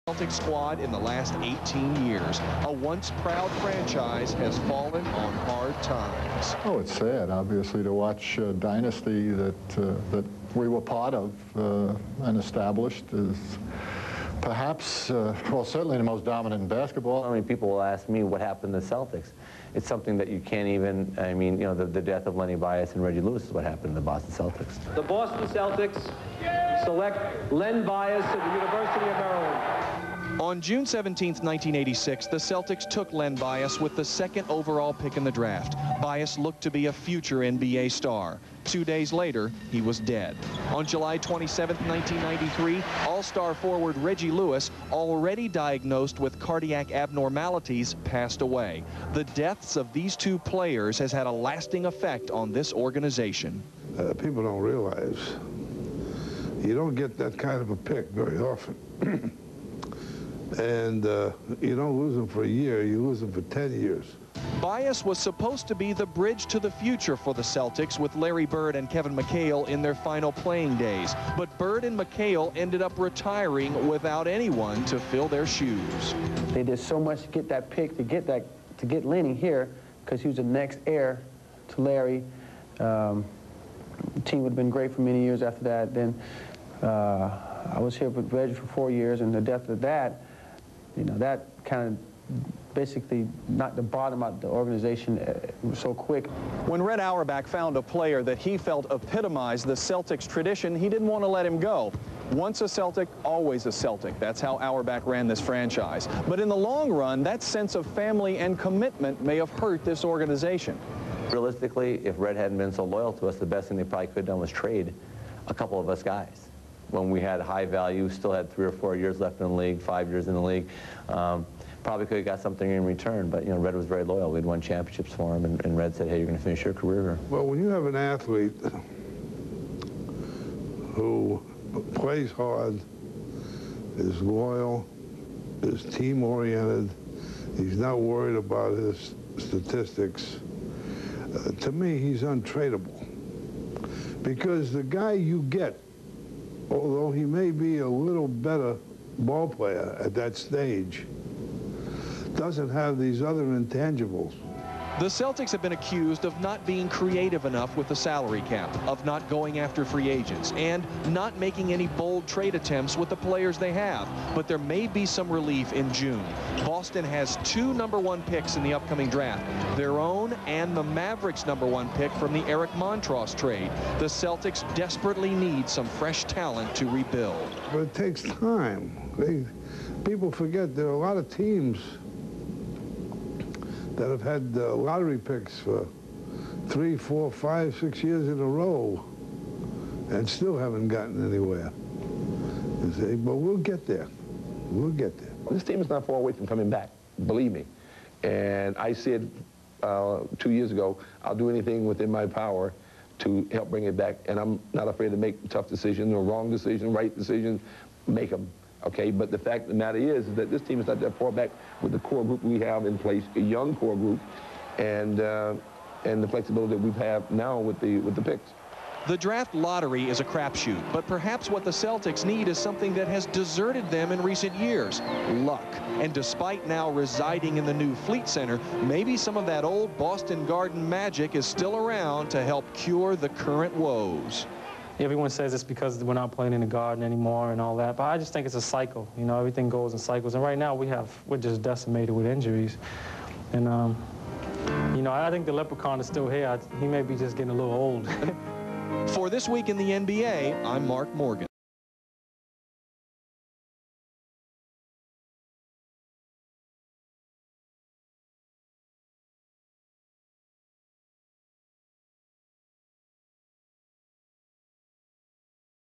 Celtics squad in the last 18 years. A once proud franchise has fallen on hard times. Oh, it's sad, obviously, to watch a dynasty that we were part of and established is perhaps, well, certainly the most dominant in basketball. I mean, people will ask me what happened to the Celtics. It's something that you can't even, I mean, you know, the death of Lenny Bias and Reggie Lewis is what happened to the Boston Celtics. The Boston Celtics select Len Bias of the University of Maryland. On June 17, 1986, the Celtics took Len Bias with the second overall pick in the draft. Bias looked to be a future NBA star. 2 days later, he was dead. On July 27, 1993, All-Star forward Reggie Lewis, already diagnosed with cardiac abnormalities, passed away. The deaths of these two players has had a lasting effect on this organization. People don't realize you don't get that kind of a pick very often. And you don't lose them for a year, you lose them for 10 years. Bias was supposed to be the bridge to the future for the Celtics with Larry Bird and Kevin McHale in their final playing days. But Bird and McHale ended up retiring without anyone to fill their shoes. They did so much to get that pick, to get Lenny here, because he was the next heir to Larry. The team would have been great for many years after that. Then I was here with Reggie for 4 years, and the death of that, you know, that kind of basically knocked the bottom out of the organization so quick. When Red Auerbach found a player that he felt epitomized the Celtics tradition, he didn't want to let him go. Once a Celtic, always a Celtic. That's how Auerbach ran this franchise. But in the long run, that sense of family and commitment may have hurt this organization. Realistically, if Red hadn't been so loyal to us, the best thing they probably could have done was trade a couple of us guys. When we had high value, still had 3 or 4 years left in the league, 5 years in the league. Probably could have got something in return, but you know, Red was very loyal. We'd won championships for him, and Red said, hey, you're going to finish your career here. Well, when you have an athlete who plays hard, is loyal, is team-oriented, he's not worried about his statistics, to me, he's untradeable. Because the guy you get, although he may be a little better ball player at that stage, doesn't have these other intangibles. The Celtics have been accused of not being creative enough with the salary cap, of not going after free agents, and not making any bold trade attempts with the players they have. But there may be some relief in June. Boston has 2 #1 picks in the upcoming draft, their own and the Mavericks' #1 pick from the Eric Montross trade. The Celtics desperately need some fresh talent to rebuild. But it takes time. People forget there are a lot of teams that have had lottery picks for 3, 4, 5, 6 years in a row and still haven't gotten anywhere. You see? But we'll get there. We'll get there. This team is not far away from coming back, believe me. And I said 2 years ago, I'll do anything within my power to help bring it back. And I'm not afraid to make tough decisions or wrong decisions, right decisions, make them. Okay, but the fact of the matter is that this team is not that far back with the core group we have in place, a young core group, and the flexibility that we have now with the picks. The draft lottery is a crapshoot, but perhaps what the Celtics need is something that has deserted them in recent years: luck. And despite now residing in the new Fleet Center, maybe some of that old Boston Garden magic is still around to help cure the current woes. Everyone says it's because we're not playing in the Garden anymore and all that, but I just think it's a cycle. You know, everything goes in cycles, and right now we're just decimated with injuries. And you know, I think the leprechaun is still here. He may be just getting a little old. For This Week in the NBA, I'm Mark Morgan.